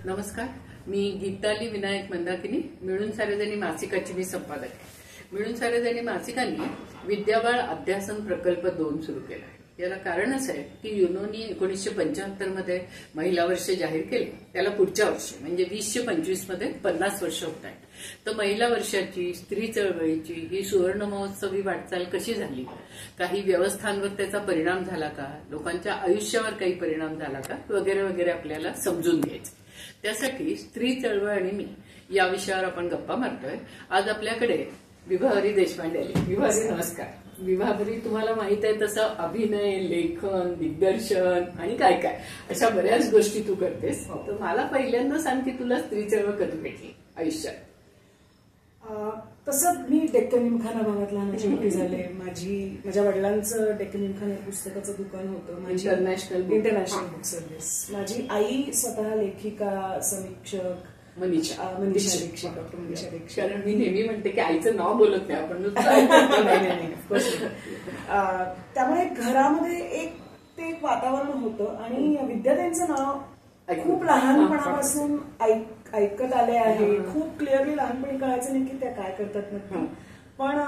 नमस्कार, मी गीताली विनायक मंदाकिनी. मिळून सारेजणी मासिकाची मी संपादक आहे. मिळून सारेजणी मासिकांनी विद्याबाळ अध्यासन प्रकल्प 2 सुरू केला आहे. याला कारण असं आहे की युनोनी 1975 मध्ये महिला वर्ष जाहीर केले. त्याला पुढच्या वर्षी म्हणजे 2025 मध्ये 50 वर्ष होत आहेत. तर महिला वर्षाची, स्त्री चळवळीची ही सुवर्ण महोत्सवी वाटचाल कशी झाली, काही व्यवस्थांवर त्याचा परिणाम झाला का, लोकांच्या आयुष्यावर काही परिणाम झाला का, वगैरे वगैरे आपल्याला समजून घ्यायचं. त्यासाठी स्त्री चळवळ आणि मी या विषयावर आपण गप्पा मारतोय. आज आपल्याकडे विभावरी देशपांडे आली. विभावरी नमस्कार. विभावरी, तुम्हाला माहित आहे तसं अभिनय, लेखन, दिग्दर्शन आणि काय काय अशा बऱ्याच गोष्टी तू करतेस. तर मला पहिल्यांदा सांग की तुला स्त्री चळवळ कधी भेटली आयुष्यात? तसं मी डेक्कन इमखाना भागात लहानाची मोठी झाले. माझ्या वडिलांचं डेक्कन इमखाना पुस्तकाचं दुकान होतं. International book service. माझी आई स्वतः लेखिका, समीक्षक, मनीषा दीक्षित. कारण मी नेहमी म्हणते की आईचं नाव बोलत नाही आपण. त्यामुळे घरामध्ये एक वातावरण होतं आणि विद्यार्थ्यांचं नाव खूप लहानपणापासून ऐकत आले आहे. खूप क्लिअरली लहानपणी कळायचं नाही की त्या काय करतात नक्की, पण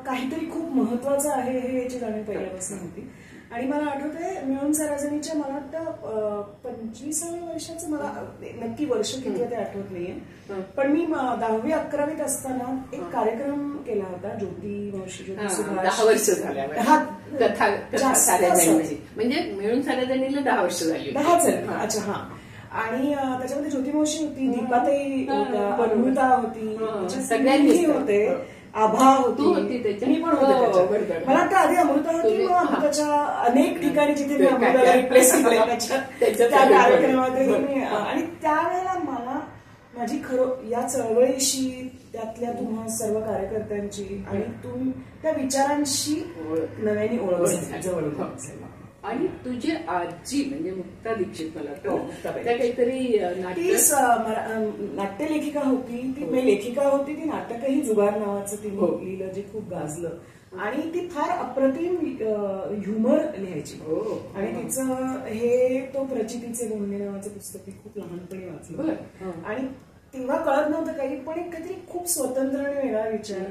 काहीतरी खूप महत्वाचं आहे हे याची जाणीव पहिल्यापासून होती. आणि मला आठवतंय मिळून सारेजणीच्या मला वाटतं 25व्या वर्षाचं, मला नक्की वर्ष किती ते आठवत नाहीये, पण मी 10वी 11वीत असताना एक कार्यक्रम केला होता. ज्योती सुभाष 10 वर्ष झाल्या म्हणजे मिळून सारेजणीला 10 वर्ष झाली. 10 झाली. अच्छा, हा. आणि त्याच्यामध्ये ज्योती मावशी होती, दीपाताई होत्या, अमृता होती, सगळ्यांनी होते, आभा होती, मी पण होते. मला आता आधी अमृता होती, मग अमृताच्या अनेक ठिकाणी जिथे मी अमृताला रिप्लेस केलं त्या कार्यक्रमामध्ये. आणि त्यावेळेला मला माझी खरं या चळवळीशी, त्यातल्या तुम्हा सर्व कार्यकर्त्यांची आणि त्या विचारांशी नव्याने ओळख जवळ. आणि तुझी आजी म्हणजे मुक्ता दीक्षित, मला त्या काहीतरी नाट्यलेखिका होती. ती लेखिका होती. ती नाटकही जुगार नावाचं ती लिहिलं, जे खूप गाजलं. आणि ती फार अप्रतिम ह्युमर लिहायची. आणि तिचं तो प्रचितीचे बोलणे नावाचं पुस्तक मी खूप लहानपणी वाचलं. आणि तेव्हा कळत नव्हतं काही, पण एक काहीतरी खूप स्वतंत्र आणि वेगळा विचार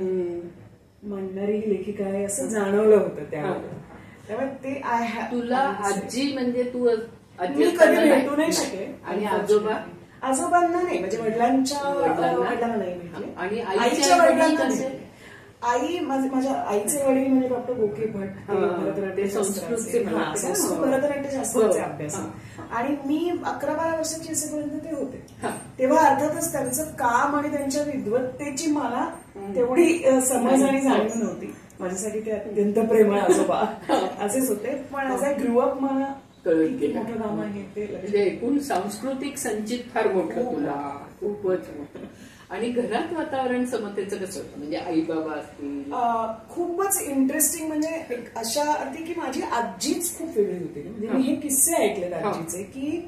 मांडणारी ही लेखिका आहे असं जाणवलं होतं त्यावेळेला. त्यामुळे ते तुला आजी म्हणजे तू मी कधी भेटू नाही शके. आणि आजोबांना नाही, म्हणजे वडिलांच्या वडिलांना नाही भेटले. आणि आईच्या वडिलांना. आई माझ्या आईचे वडील म्हणजे डॉक्टर गोके भट, भरतनाट्य शास्त्राचे अभ्यास. आणि मी 11-12 वर्षाची असेपर्यंत ते होते. तेव्हा अर्थातच त्यांचं काम आणि त्यांच्या विद्वत्तेची मला तेवढी समज आणि जाणीव नव्हती. माझ्यासाठी ते अत्यंत प्रेमळ आजोबा असेच होते. पण ॲज आय ग्रू अप मला मोठं काम आहे ते. एकूण सांस्कृतिक संचित फार मोठं तुला, खूपच मोठं. आणि घरात वातावरण समतेचं कसं होतं? म्हणजे आई बाबा असतील. खूपच इंटरेस्टिंग. म्हणजे अशा अगदी की माझी आजीच खूप वेगळी होती. म्हणजे मी हे किस्से ऐकलेत आजीचे की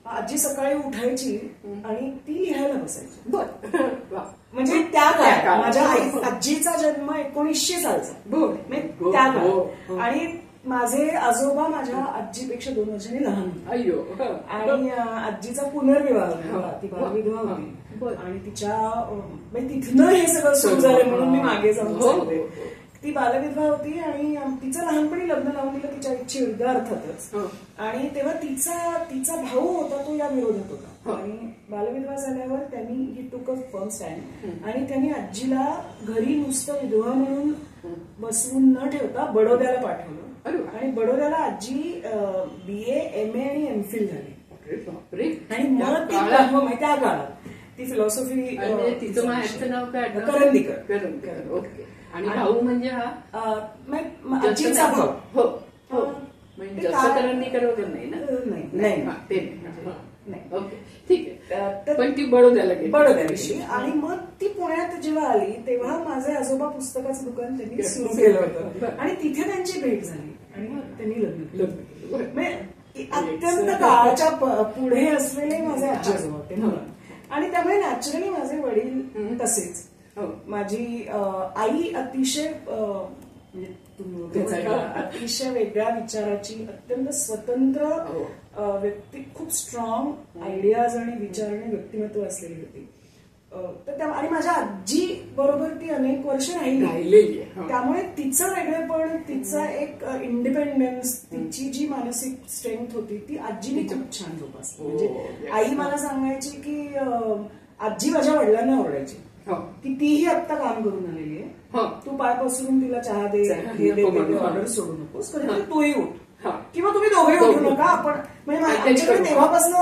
आजी सकाळी उठायची आणि ती लिहायला बसायची. म्हणजे त्या काळात माझ्या आजीचा जन्म 1900 सालचा त्या काळात. आणि माझे आजोबा माझ्या आजीपेक्षा 2 वर्षांनी लहान. आणि आजीचा पुनर्विवाह, ती बालविधवा होती. आणि तिथनं हे सगळं सुरू झालं म्हणून मी मागे जाऊन सांगते. ती बालविधवा होती आणि तिचं लहानपणी लग्न लावून दिलं तिच्या इच्छेविरुद्ध अर्थातच. आणि तेव्हा तिचा भाऊ होता, तो या विरोधात होता. आणि बालविधवा झाल्यावर त्यांनी ही टूक अ फर्म स्टँड आणि त्यांनी आजीला घरी नुसतं विधवा म्हणून बसवून न ठेवता बडोद्याला पाठवलं. आणि बडोद्याला आजी BA, MA आणि MPhil झाली. आणि मग त्या काळात ती फिलॉसॉफी. तिचं माहेरचं नाव काय? करंदीकर. ओके. आणि भाऊ म्हणजे आजीचा भाऊ. म्हणजे करंदीकर वगैरे नाही ना? नाही. ओके, ठीक आहे. पण ती बडोद्याला गेली. आणि मग ती पुण्यात जेव्हा आली तेव्हा माझे आजोबा पुस्तकाचं दुकान त्यांनी सुरू केलं होतं. आणि तिथे त्यांची भेट झाली आणि त्यांनी लग्न केलं. अत्यंत काळाच्या पुढे असलेले माझे आजी आजोबा होते म्हणून. आणि त्यामुळे नॅचरली माझे वडील तसेच. माझी आई अतिशय म्हणजे अतिशय वेगळ्या विचाराची, अत्यंत स्वतंत्र व्यक्ती, खूप स्ट्रॉंग आयडियाज आणि विचार आणि व्यक्तिमत्व असलेली होती. तर आणि माझ्या आजी बरोबर ती अनेक वर्ष राहिलेली, त्यामुळे तिचं वेगळेपण, तिचा एक इंडिपेंडन्स, तिची जी मानसिक स्ट्रेंथ होती ती आजीने खूप छान जोपासली. म्हणजे आई मला सांगायची की आजी माझ्या वडिलांना ओरडायची की तीही आत्ता काम करून आलेली आहे, तू पाय पसरून तिला चहा दे, हे दे, ऑर्डर सोडू नकोस, कधी तूही उठ किंवा तुम्ही दोघे उठू नका. आपण म्हणजे आमच्याकडे तेव्हापासून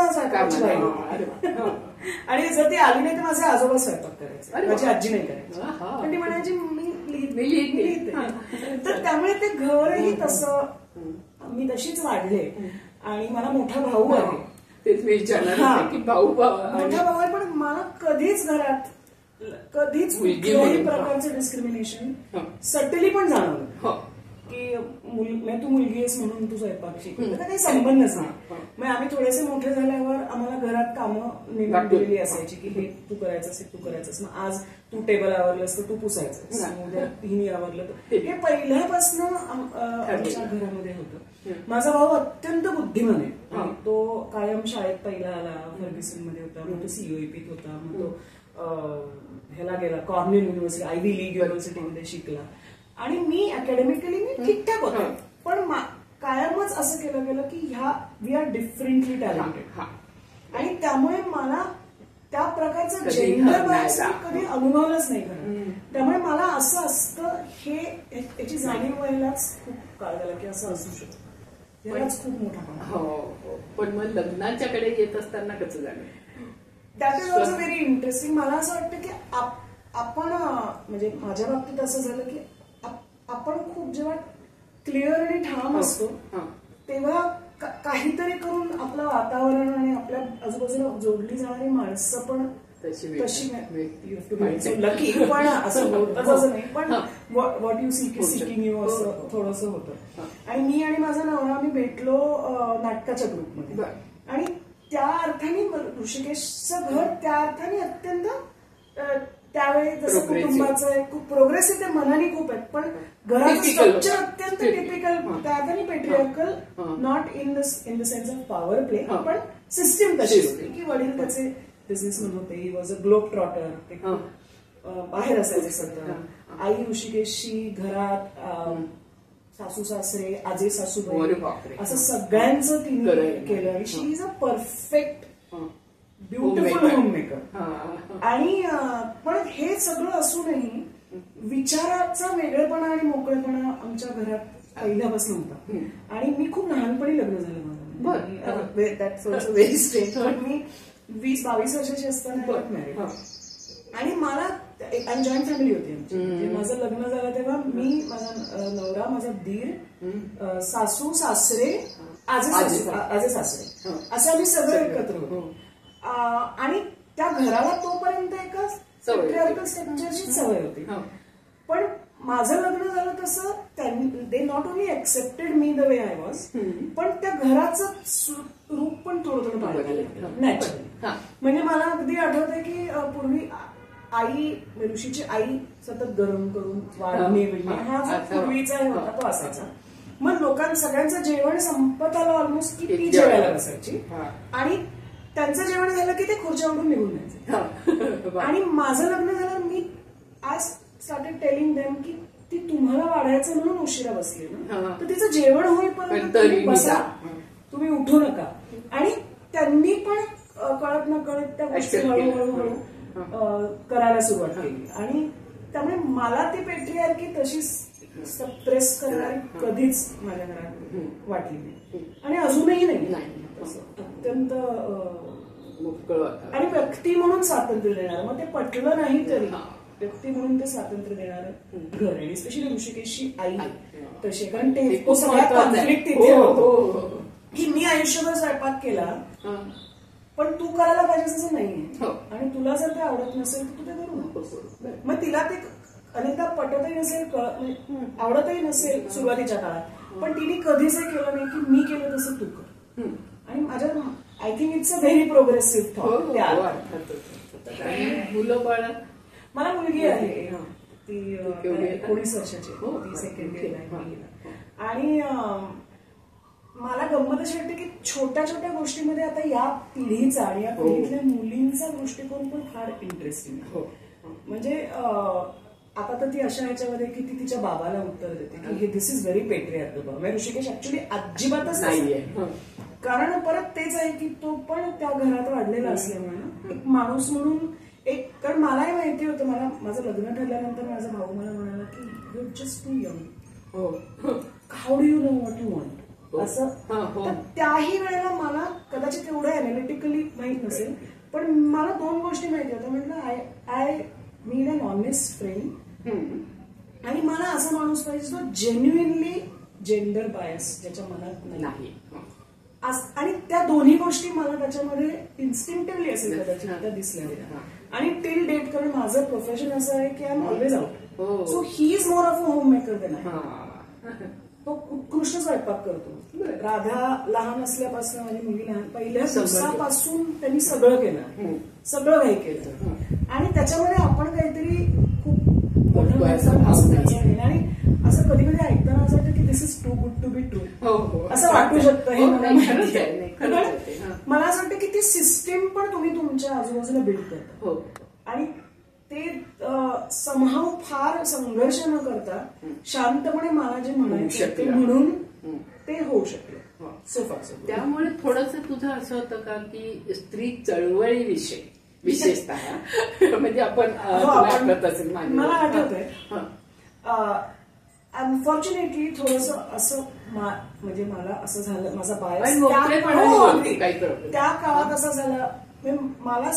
आणि जर ती आली नाही तर माझे आजोबा स्वयंपाक करायचे, माझी आजी नाही करायची, पण ती म्हणायची मी लिहिते. तर त्यामुळे ते घरही तसं, मी तशीच वाढले. आणि मला मोठा भाऊ आहे, तेच मी विचारणार की भाऊ मोठा भाऊ आहे, पण मला कधीच घरात कधीच कुठल्याही प्रकारचं डिस्क्रिमिनेशन सटली पण जाणवलं की तू मुलगी आहेस म्हणून तू स्वयंपाक शिक, त्याचा काही संबंधच नाही. मग आम्ही थोडेसे मोठे झाल्यावर आम्हाला घरात कामं नेमून दिलेली असायची की हे तू करायचं, तू करायचंस. मग आज तू टेबल आवरलंस तर तू पुसायचंस, उद्या हिनी आवरलं तर. हे पहिल्यापासून आमच्या घरामध्ये होतं. माझा भाऊ अत्यंत बुद्धिमान आहे, तो कायम शाळेत पहिला आला, फर्ग्युसन मध्ये होता, मग तो सीओईपीत होता, मग तो ह्याला गेला कॉर्नेल युनिव्हर्सिटी, आयव्ही लीग युनिव्हर्सिटीमध्ये शिकला. आणि मी अकॅडमिकली मी ठीकठाक होते, पण कायमच असं केलं गेलं की वी आर डिफरंटली टॅलेंटेड. आणि त्यामुळे मला त्या प्रकारचं जेंडर बायस कधी अनुभवलंच नाही खरं. त्यामुळे मला असं असतं याची जाणीव व्हायलाच खूप काळ झाला की असं असू शकतं, यालाच खूप मोठा. पण मग लग्नाच्याकडे येत असताना कसं झालं? That is also very interesting. मला असं वाटतं की आपण म्हणजे माझ्या बाबतीत असं झालं की आपण खूप जेव्हा क्लिअर आणि ठाम असतो तेव्हा काहीतरी करून आपलं वातावरण आणि आपल्या आजूबाजूला जोडली जाणारी माणसं पण तशी लकी, पण असं होतच असं नाही, पण what you sick is seeking you असं थोडंसं होतं. आणि मी आणि माझा नवरा आम्ही भेटलो नाटकाच्या ग्रुपमध्ये. आणि त्या अर्थाने ऋषिकेशचं घर त्या अर्थाने अत्यंत त्यावेळी जसं कुटुंबाचं खूप प्रोग्रेसिव्ह, ते मनाने खूप आहेत, पण घराचं स्ट्रक्चर अत्यंत टिपिकल, त्या अर्थाने patriarchal, not in the sense of power play, पण सिस्टीम तशी होती की वडील त्याचे बिझनेसमॅन होते, he was a globe trotter, ते बाहेर असायचे सध्या. आई ऋषिकेशची घरात सासू सासरे, आजे सासूबाई, असं सगळ्यांचं तिने केलं. आणि she is a perfect beautiful homemaker. आणि पण हे सगळं असूनही विचाराचा वेगळेपणा आणि मोकळेपणा आमच्या घरात पहिल्यापासून होता. आणि मी खूप लहानपणी लग्न झालं माझं, दॅट्स ऑल्सो व्हेरी स्ट्रेंज. पण मी 20-22 वर्षाची असताना मॅरिड. आणि मला जॉईंट फॅमिली होती आमची. माझं लग्न झालं तेव्हा मी, माझा नवरा, माझा दीर, सासू सासरे, आजे सासरे, असं आम्ही सगळं एकत्र होतो. आणि त्या घराला तोपर्यंत एका पेट्रियार्कल स्ट्रक्चरची सवय होती. पण माझं लग्न झालं तसं they not only accepted me the way I was, पण त्या घराचं रूप पण थोडं थोडं पाहायला नॅचरली. म्हणजे मला अगदी आठवतंय की पूर्वी आई, ऋषीची आई सतत गरम करून वाढणे हा जो पूर्वीचा होता तो असायचा. मग सगळ्यांचं जेवण संपत आलं ऑलमोस्ट की ती जेवायला बसायची, आणि त्यांचं जेवण झालं की ते खुर्च्यावरून निघून जायचे. आणि माझं लग्न झालं, मी आज स्टार्टेड टेलिंग देम की ती तुम्हाला वाढायचं म्हणून उशिरा बसली ना, तर तिचं जेवण होईपर्यंत तुम्ही बसा, तुम्ही उठू नका. आणि त्यांनी पण कळत न कळत त्या गोष्टी हळूहळू करायला सुरुवात केली. आणि त्यामुळे मला ती पेट्रियार्की तशी सप्रेस करणारी कधीच माझ्या घरात वाटली नाही, आणि अजूनही नाही. अत्यंत आणि व्यक्ती म्हणून स्वातंत्र्य देणार, मग ते पटलं नाही तरी व्यक्ती म्हणून ते स्वातंत्र्य देणार घर. आणि स्पेशली ऋषिकेशची आई तशी, कारण ते सगळ्या कॉन्फ्लिक्ट तिथे होतो की मी आयुष्यभर स्वयंपाक केला पण तू करायला पाहिजे असं नाहीये, आणि तुला जर ते आवडत नसेल तर तू ते करू नकोस. मग तिला ते अनेकदा पटतही नसेल, आवडतही नसेल सुरुवातीच्या काळात, पण तिने कधीच हे केलं नाही की मी केलं तसं तू कर. आणि माझ्या I think it's a very progressive thought. मुलं बाळ, मला मुलगी आहे, ती 19 वर्षाची ती सेकंड इयरला. आणि मला गंमत अशी वाटते की छोट्या छोट्या गोष्टीमध्ये आता या पिढीचा आणि या पिढीतल्या मुलींचा दृष्टिकोन पण फार इंटरेस्टिंग आहे. म्हणजे आता तर ती अशा ह्याच्यामध्ये की ती तिच्या बाबाला उत्तर देते की हे दिस इज व्हेरी पेट्रियार्कल. म्हणजे ऋषिकेश ऍक्च्युली अजिबातच नाहीये. कारण परत तेच आहे की तो पण त्या घरात वाढलेला असल्यामुळे एक माणूस म्हणून एक, कारण मलाही माहिती होतं, माझं लग्न ठरल्यानंतर माझा भाऊ मला म्हणाला की you just too young, how do you know what you want असं. तर त्याही वेळेला मला कदाचित एवढं अनालिटिकली माहित नसेल, पण मला 2 गोष्टी माहिती होत्या. म्हटलं I need an honest friend, आणि मला असा माणूस पाहिजे जो जेन्युइनली जेंडर बायस ज्याच्या मनात नाही. आणि त्या दोन्ही गोष्टी मला त्याच्यामध्ये इन्स्टिंक्टिव्हली असेल कदाचित त्या दिसल्या. आणि टिल डेट, कारण माझं प्रोफेशन असं आहे की I am always out, so he is more of a home maker than I. तो उत्कृष्ट स्वयंपाक करतो. राधा लहान असल्यापासून, माझी मुलगी लहान, पहिल्या दिवसापासून त्यांनी सगळं केलं, सगळं काही केलं. आणि त्याच्यामध्ये आपण काहीतरी खूप मोठं आणि असं कधी कधी ऐकताना असं वाटतं की this is too good to be true असं वाटू शकतं. हे मला असं वाटतं की ती सिस्टीम पण तुम्ही तुमच्या आजूबाजूला बिल्ड करता, आणि ते समहाव फार संघर्ष न करता शांतपणे मला जे म्हणायचं ते म्हणून ते होऊ शकलं. त्यामुळे थोडस तुझं असं होतं का की स्त्री चळवळीविषयी विशेषतः म्हणजे आपण मला आठवतंय अनफॉर्च्युनेटली थोडस असं म्हणजे मला असं झालं, माझा बायस त्या काळात असं झालं, म्हणजे मला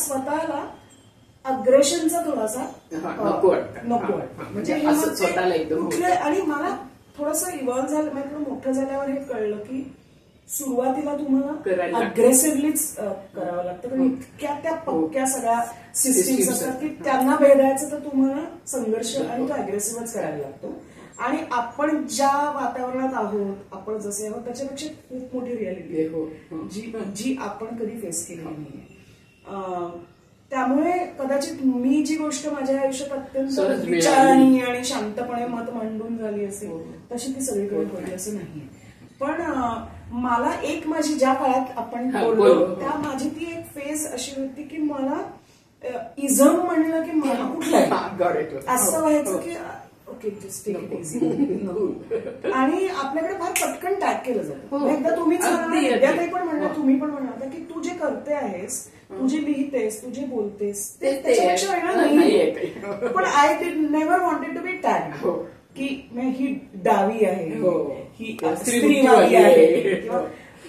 अग्रेशनचा थोडासा नको वाटतं. म्हणजे आणि मला थोडंसं इव्हॉल्व्ह झालं, म्हणजे मोठं झाल्यावर हे कळलं की सुरुवातीला तुम्हाला अग्रेसिव्हलीच करावं लागतं, कारण इतक्या त्या पक्क्या सगळ्या सिस्टीम्स असतात की त्यांना भेदायचं तर तुम्हाला संघर्ष आणि तो अग्रेसिव्हच करायला लागतो. आणि आपण ज्या वातावरणात आहोत, आपण जसे आहोत त्याच्यापेक्षा खूप मोठी रियालिटी आहे जी आपण कधी फेस केली नाहीये. त्यामुळे कदाचित मी जी गोष्ट माझ्या आयुष्यात अत्यंत विचाराने आणि शांतपणे मत मांडून झाली असेल तशी ती सगळीकडे होती असं नाहीये. पण मला एक माझी ज्या काळात आपण बोललो त्या माझी ती एक फेज अशी होती की मला इझम म्हणलं की मला कुठलं असं व्हायचं की okay just take it easy. आणि आपल्याकडे फार पटकन टॅग केलं जातं. एकदा तुम्हीच विद्याताई पण म्हणणार, तुम्ही पण म्हणणार की तू जे करते आहेस, तू जे लिहितेस, तू जे बोलतेस ते त्याच्यापेक्षा वेगळं नाही. पण I did never wanted to be tag की ही डावी आहे, ही स्त्रीवादी आहे,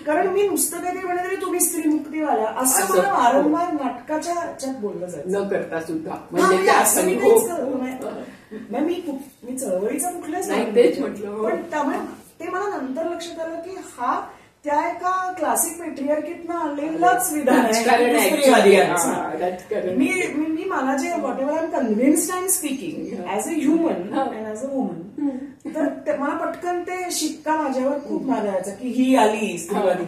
कारण मी नुसतं काहीतरी म्हणत तरी तुम्ही स्त्री मुक्तीवाला असं मला वारंवार नाटकाच्या ह्याच्यात बोललं जायचं न करता सुद्धा. मी चळवळीचा कुठल्याच तेच म्हटलं, पण त्यामुळे ते मला नंतर लक्षात आलं की हा त्या एका क्लासिक पेट्रियार्कीतनं आलेलाच विधान आहे. मी मला जे whatever I am convinced I am speaking as a human and as a woman, तर मला पटकन ते शिक्का माझ्यावर खूप मारायचा की ही आली स्त्रीवादी.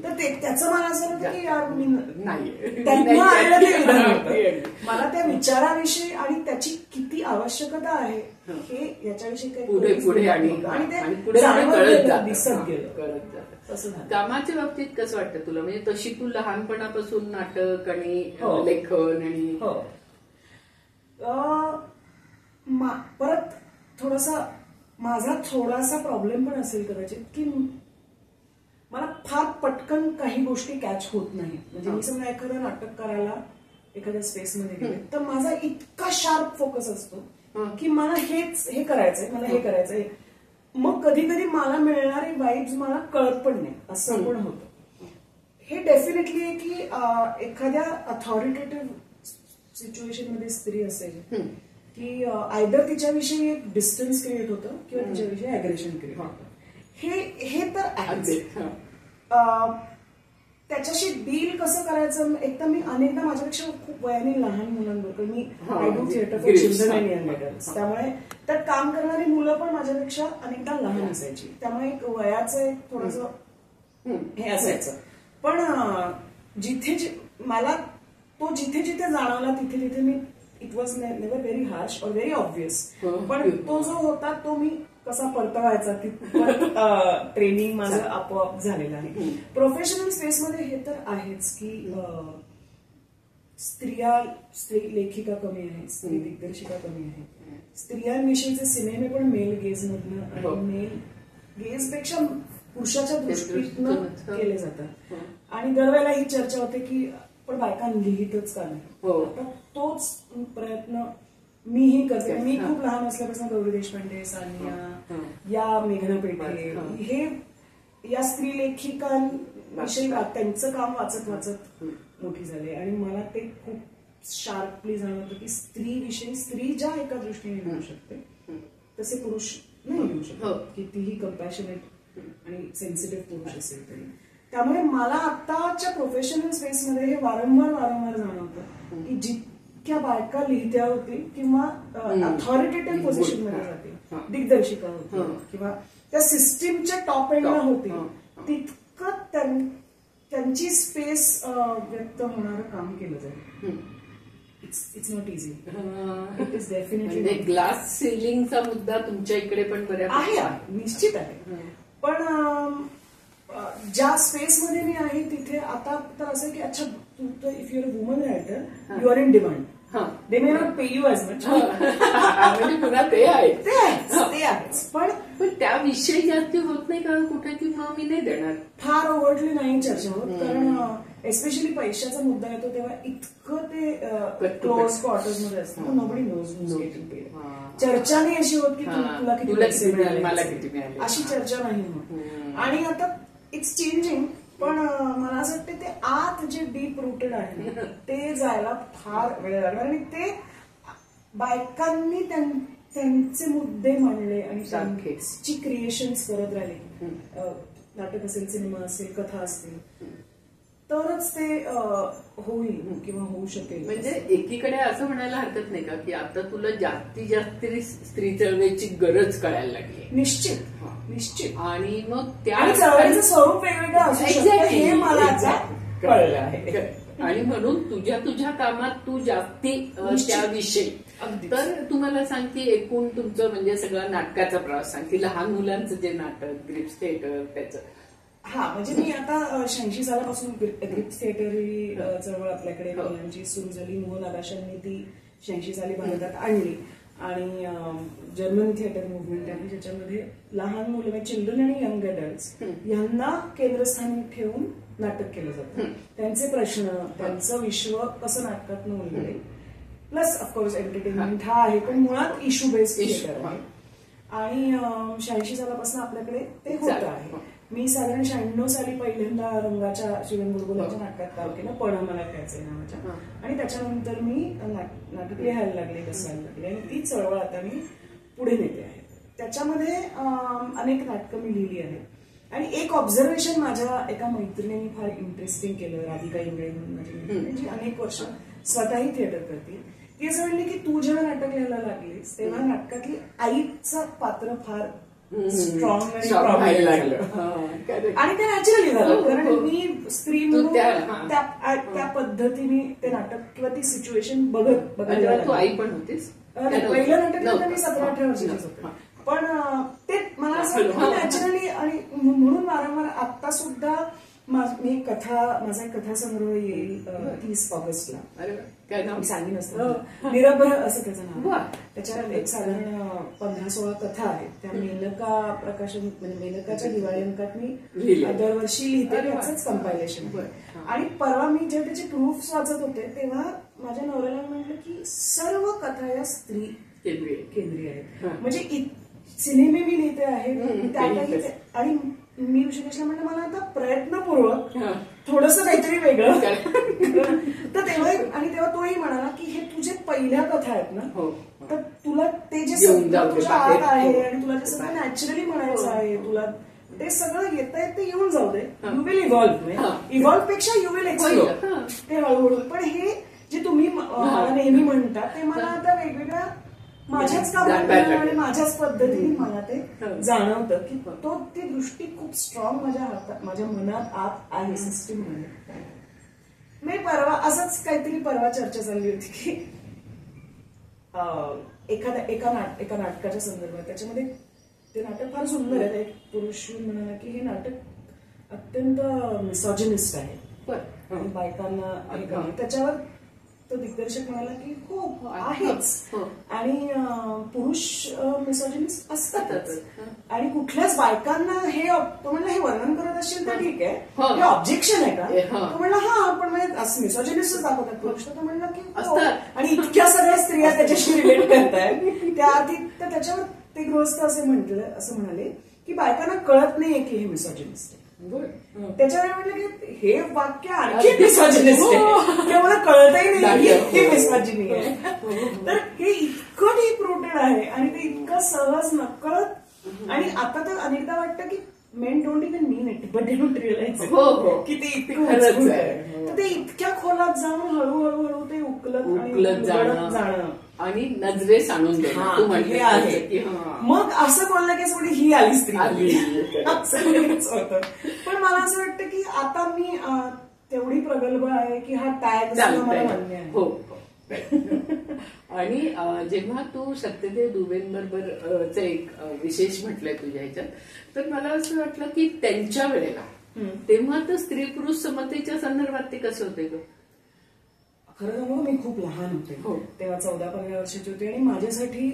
तर त्याचं मला असं होतं की यार मी त्यातनं आलेलं ते विधान होतं. मला त्या विचाराविषयी आणि त्याची किती आवश्यकता आहे हे याच्याविषयी काही पुढे आणि ते दिसत गेलं. कामाच्या बाबतीत कसं वाटतं तुला, म्हणजे तशी तू लहानपणापासून नाटक आणि लेखन आणि परत थोडासा माझा प्रॉब्लेम पण असेल कदाचित की मला फार पटकन काही गोष्टी कॅच होत नाही. म्हणजे मी समजा एखादं नाटक करायला एखाद्या स्पेसमध्ये गेले तर माझा इतका शार्प फोकस असतो की मला हे करायचंय, मला हे करायचंय. मग कधी कधी मला मिळणारे वाईब्स मला कळत पण नाही, असं पण होतं. हे डेफिनेटली आहे की एखाद्या अथॉरिटेटिव्ह सिच्युएशन मध्ये स्त्री असेल की आयदर तिच्याविषयी एक डिस्टन्स क्रिएट होतं किंवा तिच्याविषयी अग्रेशन क्रिएट होतं. हे तर त्याच्याशी डील कसं करायचं. एकदा मी अनेकदा माझ्यापेक्षा खूप वयाने लहान मुलांबरोबर मी I do theatre for children and young adults, त्यामुळे त्यात काम करणारी मुलं पण माझ्यापेक्षा अनेकदा लहान असायची. त्यामुळे एक वयाचं एक थोडंसं हे असायचं. पण जिथे मला तो जिथे जिथे जाणवला तिथे तिथे me it was never very harsh और व्हेरी ऑब्वियस. पण तो जो होता तो मी कसा परतवायचा तिथपर्यंत ट्रेनिंग माझं आपोआप झालेलं आहे. प्रोफेशनल स्पेसमध्ये हे तर आहेच की स्त्री लेखिका कमी आहे, स्त्री दिग्दर्शिका कमी आहे. स्त्रियांविषयीचे सिनेमे पण मेल गेज मधनं आणि मेल गेज पेक्षा पुरुषाच्या दृष्टीतनं केले जातात. आणि दरवेळेला ही चर्चा होते की पण बायका लिहितच का नाही. आता तोच प्रयत्न मीही करते. मी खूप लहान असल्यापासून गौरी देशपांडे, सानिया, या मेघना पेठे, हे या स्त्री लेखिकांविषयी त्यांचं काम वाचत वाचत मोठी झाले. आणि मला ते खूप शार्पली जाणवतं की स्त्री ज्या एका दृष्टीने लिहू शकते तसे पुरुष नाही लिहू शकत, कितीही कम्पॅशनेट आणि सेन्सिटिव्ह पुरुष असेल तरी. त्यामुळे मला आताच्या प्रोफेशनल स्पेसमध्ये हे वारंवार जाणवतं की जितक्या बायका लिहित्या होतील किंवा अथॉरिटेटिव्ह पोझिशन मध्ये जातील, दिग्दर्शिका होतील किंवा त्या सिस्टीमच्या टॉप एंडला होतील, तितकं त्यांची स्पेस व्यक्त होणारं काम केलं जाईल. It's not easy. It is definitely. Glass सिलिंगचा मुद्दा तुमच्या इकडे पण आहे, निश्चित आहे. पण ज्या स्पेसमध्ये मी आहे तिथे आता तर असं की अच्छा तू if you're a woman writer you are in demand. They may not pay you as much. म्हणजे पुन्हा ते आहे, ते आहेच. पण त्याविषयी जास्ती होत नाही कारण कुठे की मग मी नाही देणार, फार ओव्हरटली नाही चर्चा होत. कारण एस्पेशली पैशाचा मुद्दा येतो तेव्हा इतकं ते क्लोज क्वार्टर्स मध्ये असतं. Nobody knows getting paid. चर्चा नाही अशी होत की तुला किती पैसे मिळाले, मला किती मिळाले, अशी चर्चा नाही होत. आणि आता इट्स चेंजिंग. पण मला असं वाटतं ते आत जे डीप रुटेड आहे ते जायला फार वेळ लागणार. आणि ते बायकांनी त्यांचे मुद्दे मांडले आणि त्यांची क्रिएशन्स करत राहिले, नाटक असेल, सिनेमा असेल, कथा असतील, तरच ते होईल किंवा होऊ शकेल. म्हणजे एकीकडे असं म्हणायला हरकत नाही का की आता तुला जास्तीत जास्त स्त्री चळवळीची गरज कळायला लागली. निश्चित. आणि मग त्या चळवळीचं स्वरूप वेगवेगळं असू शकतं हे मला आता कळलं आहे. आणि म्हणून तुझ्या कामात तू जास्ती त्याविषयी. तर तुम्हाला सांग की एकूण तुमचं म्हणजे सगळं नाटकाचा प्रवास सांग की लहान मुलांचं जे नाटक ग्रिप्स थिएटर त्याचं. म्हणजे मी आता 86 सालापासून ग्रिप्स थिएटर ही चळवळ आपल्याकडे मुलांची सुरू झाली. मोहन आगाशांनी ती 86 साली भारतात आणली. आणि जर्मन थिएटर मुव्हमेंट आहे ज्याच्यामध्ये लहान मुलं म्हणजे चिल्ड्रन आणि यंग अडल्ट्स यांना केंद्रस्थानी ठेवून नाटक केलं जातं. त्यांचे प्रश्न, त्यांचं विश्व कसं नाटकातून उलगडेल, प्लस ऑफकोर्स एंटरटेनमेंट हा आहे, पण मुळात इश्यू बेस्ड थिएटर आहे. आणि 86 सालापासून आपल्याकडे ते होत आहे. मी साधारण 96 साली पहिल्यांदा रंगाच्या शिवन बुलबुलाच्या नाटकात काम केलं, पण मला खेळायचंय नावाच्या. आणि त्याच्यानंतर मी नाटक लिहायला लागले, बसायला लागले. आणि ती चळवळ आता मी पुढे नेते आहे. त्याच्यामध्ये अनेक नाटकं मी लिहिली आहेत. आणि एक ऑब्झर्वेशन माझ्या एका मैत्रिणीने फार इंटरेस्टिंग केलं, राधिका इंगळे म्हणून माझी मैत्रिणी, जी अनेक वर्ष स्वतःही थिएटर करते. ती असं म्हणली की तू जेव्हा नाटक लिहायला लागलीस तेव्हा नाटकातली आईचं पात्र फार स्ट्रॉंग आणि आणि ते नॅचरली झालं. कारण मी स्त्री म्हणून त्या पद्धतीने ते नाटक किंवा ती सिच्युएशन बघायला. तू आई पण होतीस? पहिलं नाटक मी 17-18 वर्षाचीच होते. पण ते मला असं नॅचरली. आणि म्हणून वारंवार आता सुद्धा माझा एक कथासंग्रह येईल 30 ऑगस्टला. काय नाव सांगेन असतं, निरभ्र असं त्याचं नाव. त्याच्यात एक साधारण 15-16 कथा आहेत. त्या मेनका प्रकाशन म्हणजे मेनकाच्या दिवाळी अंकात मी दरवर्षी लिहिते, त्याचंच कंपायलेशन. आणि परवा मी जेव्हा त्याचे प्रूफ्स वाचत होते तेव्हा माझ्या नवऱ्याला म्हटलं की सर्व कथा या स्त्री केंद्रीय आहेत. म्हणजे सिनेमे मी लिहिते आहे. आणि मी ऋषिकेशला म्हणलं मला आता प्रयत्नपूर्वक थोडंसं काहीतरी वेगळं तर तेव्हा तोही म्हणाला की हे तुझे पहिल्या कथा आहेत ना, तर तुला ते जे सगळं तुझ्या आत आहे आणि तुला जे सगळं नॅचरली म्हणायचं आहे, तुला ते सगळं येता येतं येऊन जाऊ दे. यू विल इव्हॉल्व्ह पेक्षा यू विल एक्सप्लोर ते हळूहळू. पण हे जे तुम्ही मला नेहमी म्हणता ते मला आता वेगवेगळ्या माझ्याच कामात आणि माझ्याच पद्धतीने मला ते जाणवतं की ती दृष्टी खूप स्ट्रॉंग माझ्या मनात आत आहे सिस्टीम मध्ये. मी परवा असंच काहीतरी चर्चा चालली होती की एका नाटकाच्या संदर्भात. त्याच्यामध्ये ते नाटक फार सुंदर आहे. एक पुरुष म्हणाला की हे नाटक अत्यंत मिसॉजिनिस्ट आहे आणि बायकांना हे करणं. त्याच्यावर तो दिग्दर्शक म्हणाला की हो आहेच आणि पुरुष मिसॉजिनिस्ट असतातच आणि कुठल्याच बायकांना हे तो म्हणला हे वर्णन करत असेल तर ठीक आहे, हे ऑब्जेक्शन आहे का? तो म्हणला हा पण मिसॉजिनिस्टच दाखवतात पुरुष. तो म्हणला की आणि इतक्या सगळ्या स्त्रिया त्याच्याशी रिलेट करतायत त्या आधी. तर त्याच्यावर ते गृहस्थ असं म्हणाले की बायकांना कळत नाहीये की हे मिसॉजिनिस्ट आहे. त्याच्यावर म्हटलं की हे वाक्य आणखी मिसॉजिनिस्ट आहे किंवा मला कळतही नाही हे मिसॉजिनी आहे. तर हे इतकं डीप रूटेड आहे आणि ते इतकं सहज नकळत. आणि आता तर अनेकदा वाटतं की men don't even mean it but they don't realize की ते इतकं खरंच आहे. तर ते इतक्या खोलात जाऊन हळूहळू ते उकलत जाणं आणि नजरे सांगून हे आहे. मग असं बोललं की थोडी ही आली स्त्री होतं. पण मला असं वाटतं की आता मी तेवढी प्रगल्भ आहे की हा टॅग मला मान्य आहे. हो. आणि जेव्हा तू सत्यदेव दुबेंबरोबरचं एक विशेष म्हटलंय तुझ्या ह्याच्यात, तर मला असं वाटलं की त्यांच्या वेळेला तेव्हा तर स्त्री पुरुष समतेच्या संदर्भात ते कसं होते ग? खरं सांगू मी खूप लहान होते तेव्हा, 14-15 वर्षाची होती. आणि माझ्यासाठी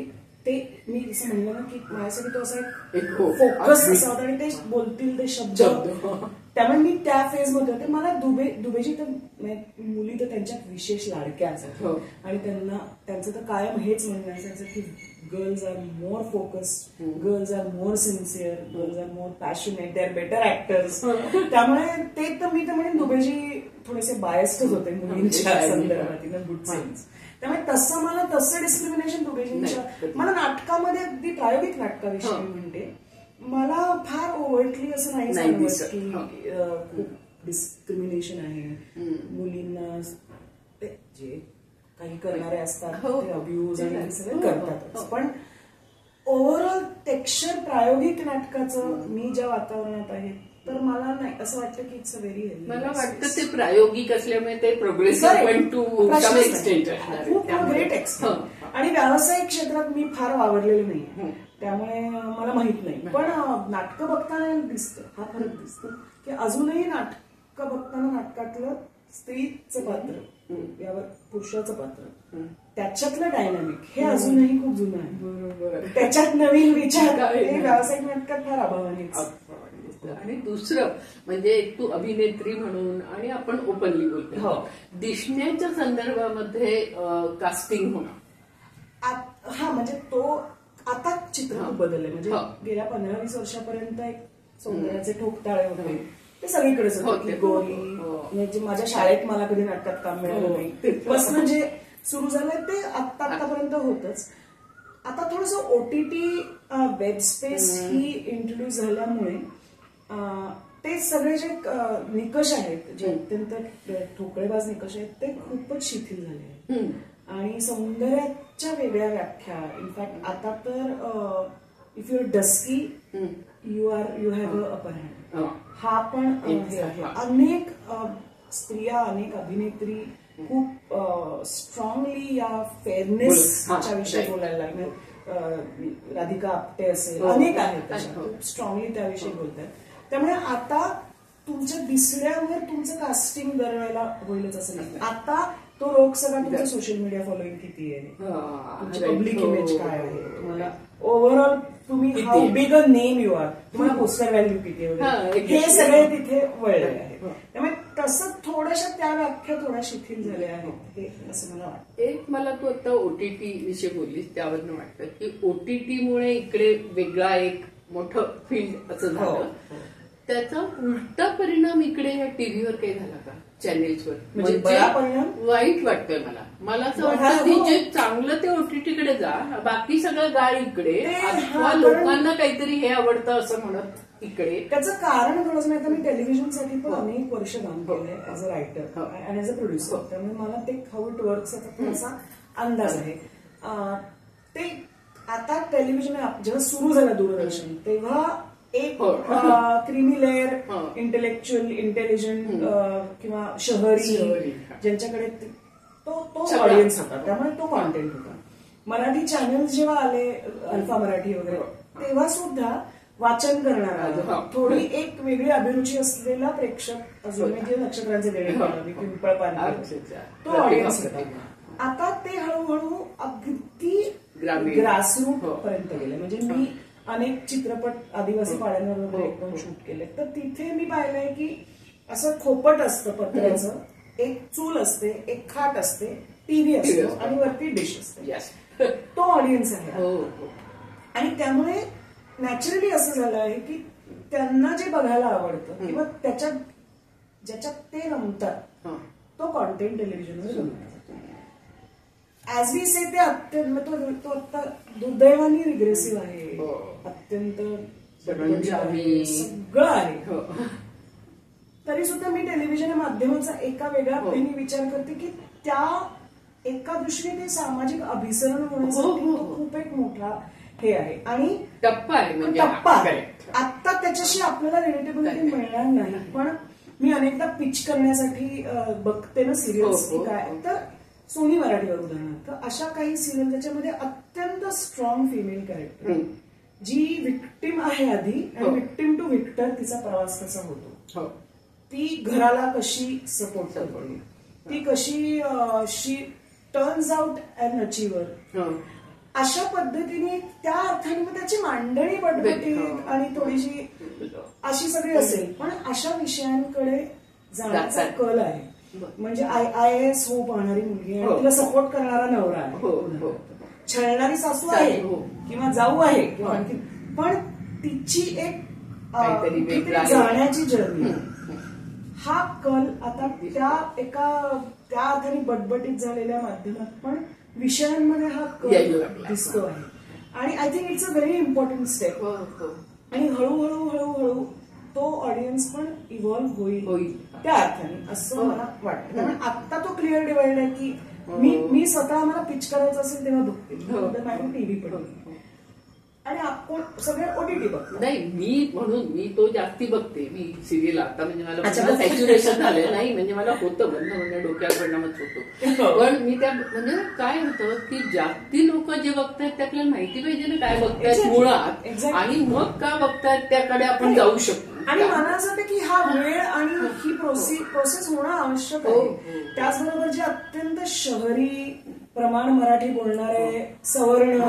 ते मी असं म्हणलं ना की माझ्यासाठी तो असा एक फोकस असा होता आणि ते बोलतील ते शब्द. त्यामुळे मी त्या फेज मध्ये होते. मला दुबेजी तर मुली तर त्यांच्यात विशेष लाडक्या असतात आणि त्यांचं तर कायम हेच म्हणणं असायचं की girls are more focused, girls are more sincere, girls are more passionate, they are better actors. त्यामुळे ते तर मी तर म्हणेन दुबेजी थोडेसे बायस्डच होते मुलींच्या संदर्भात इन गुड सेन्स. त्यामुळे तसं डिस्क्रिमिनेशन दुबेजींच्या मला नाटकामध्ये अगदी प्रायोगिक नाटकाविषयी म्हणते मला फार ओव्हर्टली असं नाही जाणवत की खूप डिस्क्रिमिनेशन आहे मुलींना. जे काही करणारे असतात ते अब्यूज आणि सगळं करतातच. पण ओव्हरऑल टेक्स्चर प्रायोगिक नाटकाचं मी ज्या वातावरणात आहे तर मला नाही असं वाटतं की इट्स अ व्हेरी मला वाटतं ते प्रायोगिक असल्यामुळे ते प्रोग्रेसिव्ह टू सम एक्सटेंट खूप ग्रेट एक्सटेंट. आणि व्यावसायिक क्षेत्रात मी फार वावरलेले नाही त्यामुळे मला माहित नाही. पण नाटकं बघताना दिसतं हा फरक दिसतो की अजूनही नाटकं बघताना नाटकातलं स्त्रीचं पात्र यावर पुरुषाचं पात्र त्याच्यातलं डायनामिक हे अजूनही खूप जुनं आहे. बरोबर. त्याच्यात नवीन विचार हे व्यावसायिक नाटकात फार अभावाने. आणि दुसरं म्हणजे तू अभिनेत्री म्हणून आणि आपण ओपनली बोलतो दिसण्याच्या संदर्भामध्ये कास्टिंग होणं हा म्हणजे तो आता चित्र खूप बदललंय. म्हणजे गेल्या 15-20 वर्षापर्यंत एक सौंदर्याचे ठोकताळे होते ते सगळीकडेच होते. गोरी म्हणजे माझ्या शाळेत मला कधी नाटकात काम मिळालं नाही तिथपासून जे सुरू झालंय ते आतापर्यंत होतच. आता थोडस OTT वेब स्पेस ही इंट्रोड्यूस झाल्यामुळे ते सगळे जे निकष आहेत जे अत्यंत ठोकळेबाज निकष आहेत ते खूपच शिथिल झाले आहेत. आणि सौंदर्याच्या वेगळ्या व्याख्या इनफॅक्ट आता तर if you are dusky you have a upper hand हा पण हे आहे. अनेक स्त्रिया अनेक अभिनेत्री खूप स्ट्रॉंगली या फेअरनेसच्या विषयी बोलायला लागल्या. राधिका आपटे असेल अनेक आहेत खूप स्ट्रॉंगली त्याविषयी बोलतात. त्यामुळे आता तुमच्या दिसण्यावर तुमचं कास्टिंग दरवेळेला होईलच असं नाही. आता तो रोग सगळा तुमचं सोशल मीडिया फॉलोईंग किती आहे, तुमची पब्लिक इमेज काय आहे, तुम्हाला ओव्हरऑल तुम्ही how big a name you are, तुम्हाला पोस्टर व्हॅल्यू किती आहे, हे सगळे तिथे वळले आहे. त्यामुळे तसं थोड्याशा त्या व्याख्या थोड्या शिथिल झाल्या आहेत हे असं मला वाटतं. एक मला तू आता OTT विषयी बोललीस त्यावरनं वाटतं की OTTमुळे इकडे वेगळा एक मोठं फील्ड असं झालं. त्याचा उलटा परिणाम इकडे या टीव्हीवर काही झाला का चॅनेल्सवर? म्हणजे वाईट वाटतंय मला असं वाटतं की जे चांगलं ते OTTकडे जा, बाकी सगळं गाळ इकडे, अथवा लोकांना काहीतरी हे आवडतं असं म्हणत इकडे. त्याचं कारण थोडंसं नाही तर मी टेलिव्हिजनसाठी पण अनेक वर्ष काम केलंय ऍज अ रायटर आणि ऍज अ प्रोड्युसर. त्यामुळे मला ते हाऊ इट वर्क्स याचा थोडासा अंदाज आहे. ते आता टेलिव्हिजन जेव्हा सुरू झालं दूरदर्शन तेव्हा एक क्रीमी लेअर इंटेलेक्च्युअल इंटेलिजंट किंवा शहरी ज्यांच्याकडे तो ऑडियन्स होता त्यामुळे तो कॉन्टेंट होता. मराठी चॅनल जेव्हा आले अल्फा मराठी वगैरे तेव्हा सुद्धा वाचन करणारा थोडी एक वेगळी अभिरुची असलेला प्रेक्षक अजून नक्षत्रांचे देणे पिंपळ तो ऑडियन्स होता. आता ते हळूहळू अगदी ग्रासरूट पर्यंत गेले. म्हणजे मी अनेक चित्रपट आदिवासी पाड्यांवर वगैरे एकदम शूट केले तर तिथे मी पाहिलंय की असं खोपट असतं पत्र्याचं, एक चूल असते, एक खाट असते, टीव्ही असतो आणि वरती डिश असते. तो ऑडियन्स आहे. आणि त्यामुळे नॅचरली असं झालं आहे की त्यांना जे बघायला आवडतं किंवा ज्याच्यात ते रमतात तो कॉन्टेंट टेलिव्हिजनवर रमतात. ॲज वी से ते अत्यंत तो आता दुर्दैवाने रिग्रेसिव्ह आहे, अत्यंत सगळं आहे. तरी सुद्धा मी टेलिव्हिजन माध्यमाचा एका वेगळ्या पद्धतीने विचार करते की त्या एका दृष्टीने ते सामाजिक अभिसरण होण्यासाठी तो खूप एक मोठा हे आहे आणि टप्पा आहे. टप्पा आता त्याच्याशी आपल्याला रिलेटेबिलिटी मिळणार नाही. पण मी अनेकदा पिच करण्यासाठी बघते ना सिरियल्स काय, तर सोनी मराठीवर उदाहरणार्थ अशा काही सिरियल ज्याच्यामध्ये अत्यंत स्ट्रॉंग फिमेल कॅरेक्टर जी विक्टिम आहे आधी आणि विक्टिम टू विक्टर तिचा प्रवास कसा होतो, ती घराला कशी सपोर्ट करते, ती कशी शी टर्न्स आउट अॅन अचिव्हर, अशा पद्धतीने त्या अर्थाने मग त्याची मांडणी पटपटीत आणि थोडीशी अशी सगळी असेल. पण अशा विषयांकडे जाण्याचा कल आहे. म्हणजे IAS हो पाहणारी मुलगी आणि तिला सपोर्ट करणारा नवरा आहे, छळणारी सासू आहे किंवा जाऊ आहे किंवा पण तिची एक जाण्याची जर्नी, हा कल आता त्या अर्थाने बटबटीत झालेल्या माध्यमात पण विषयांमध्ये हा कल दिसतो आहे. आणि I think it's a very important step. आणि हळूहळू तो ऑडियन्स पण इव्हॉल्व्ह होईल त्या अर्थाने असं मला वाटतं. कारण आता तो क्लिअर डिवाइड आहे की मी स्वतः मला पिच करायचं असेल तेव्हा बघते, मॅडम टीव्ही पण आणि आपण सगळे OTT बघतो. नाही मी तो जास्ती बघते. मी सिरियल आता म्हणजे मला सॅच्युरेशन झालं नाही, म्हणजे मला होतं बंद म्हणजे डोक्यावर परिणामच होतो. पण मी त्या म्हणजे काय होतं की जास्ती लोक जे बघतायत ते आपल्याला माहिती पाहिजे ना काय बघतायत मुळात, आणि मग का बघतायत त्याकडे आपण जाऊ शकतो. आणि मला असं वाटतं की हा वेळ आणि ही प्रोसेस होणं आवश्यक आहे. त्याचबरोबर जे अत्यंत शहरी प्रमाण मराठी बोलणारे सवर्ण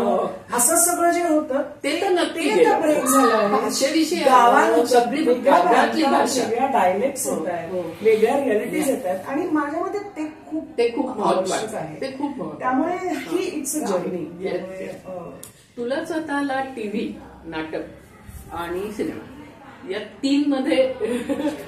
असं सगळं जे होतं ते तर ब्रेक झालं आहे. गावात वेगळ्या डायलेक्ट्स येत आहेत, वेगळ्या रिअलिटीज येत आहेत आणि माझ्या मते ते खूप आवश्यक आहे. त्यामुळे ही इट्स अ जर्नी. तुला स्वतःला टीव्ही, नाटक आणि सिनेमा या 3 मध्ये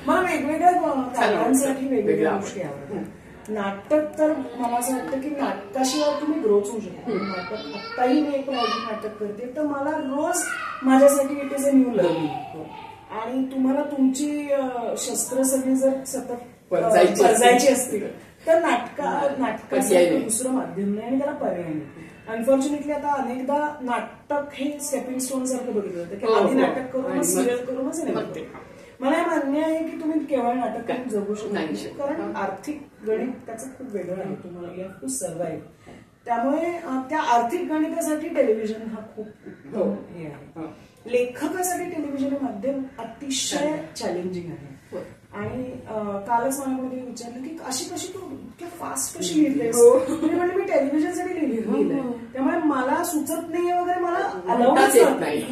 मला वेगवेगळ्या कारणांसाठी वेगवेगळ्या गोष्टी आवडतात. नाटक तर मला असं वाटतं की नाटकाशिवाय तुम्ही ग्रोच होऊ शकता. नाटक आत्ताही मी एक नाटक करते तर मला रोज माझ्यासाठी it is a new learning. आणि तुम्हाला तुमची शस्त्र सगळी जर सतत परजायची असतील तर नाटकासाठी दुसरं माध्यम नाही आणि त्याला पर्याय नाही. अनफॉर्च्युनेटली आता अनेकदा नाटक हे स्टेपिंग स्टोन सारखं बघितलं होतं की आधी नाटक करून सिरियल करूनच सिनेमा. मला हे मान्य आहे की तुम्ही केवळ नाटक करून जगू शकता, कारण आर्थिक गणित त्याचं खूप वेगळं आहे. तुम्हाला यू हॅव टू सर्व्हाइव्ह. त्यामुळे त्या आर्थिक गणितासाठी टेलिव्हिजन हा खूप उत्तम हे आहे. लेखकासाठी टेलिव्हिजन हे माध्यम अतिशय चॅलेंजिंग आहे. आणि कालच मला कोणीतरी विचारलं की अशी कशी तू इतक्या फास्ट कशी लिहितेस, म्हणजे मी टेलिव्हिजनसाठी लिहिलंय त्यामुळे मला सुचत नाहीये वगैरे, मला अलाउडच नाही.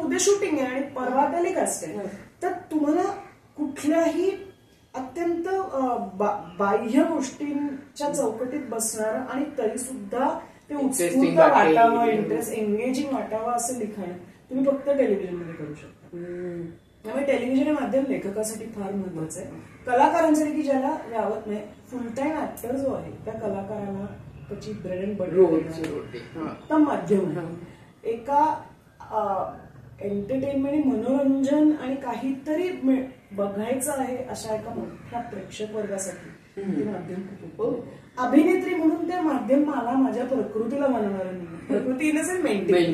उद्या शूटिंग आहे आणि परवा टेलिकास्ट आहे. तर तुम्हाला कुठल्याही अत्यंत बाह्य गोष्टींच्या चौकटीत बसणार आणि तरी सुद्धा ते उत्स्फूर्त वाटावं, इंटरेस्ट एंगेजिंग वाटावं असं लिखाण तुम्ही फक्त टेलिव्हिजनमध्ये करू शकता. त्यामुळे टेलिव्हिजन हे माध्यम लेखकासाठी फार महत्वाचं आहे. कलाकारांसाठी की ज्याला रावत नाही, फुल टाइम ऍक्टर जो आहे त्या कलाकाराला त्याची ब्रेड अँड बटर उत्तम माध्यम आहे. एका एंटरटेनमेंट, मनोरंजन आणि काहीतरी बघायचं आहे अशा एका मोठ्या प्रेक्षक वर्गासाठी ते माध्यम खूप. अभिनेत्री म्हणून ते माध्यम मला माझ्या प्रकृतीला मानणार नाही. प्रकृती इन अ मेंटेन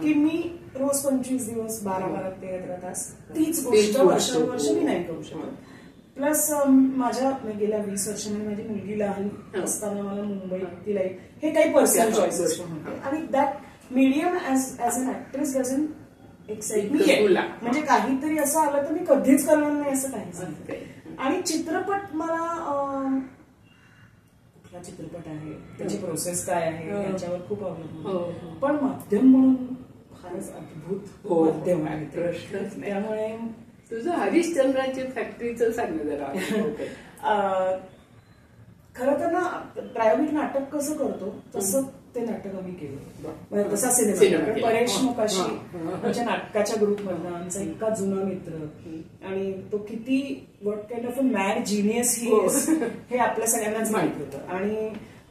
की मी रोज 25 दिवस 12-13 तास तीच गोष्ट वर्षानुवर्ष मी नाही करू शकत. प्लस माझ्या गेल्या 20 वर्षांमध्ये माझी मुलगी लहान असताना मला मुंबईत तिला हे काही पर्सनल चॉईसेस पण होते आणि that medium as an actress doesn't excite me म्हणजे काहीतरी असं आलं तर मी कधीच करणार नाही असं काहीच नाही. आणि चित्रपट मला कुठला चित्रपट आहे त्याची प्रोसेस काय आहे याच्यावर खूप अवलंबून, पण माध्यम म्हणून फारच अद्भुत माध्यम आहे प्रश्नच. त्यामुळे तुझं हरिश्चंद्राची फॅक्टरीचं सांग जरा. खरं तर ना प्रायोगिक नाटक कसं करतो तसं ते नाटक आम्ही केलं, तसा सिनेमा. परेश मुकाशी आमच्या नाटकाच्या ग्रुपमधला आमचा इतका जुना मित्र आणि तो किती what kind of a mad genius ही हे आपल्या सगळ्यांनाच माहित होतं. आणि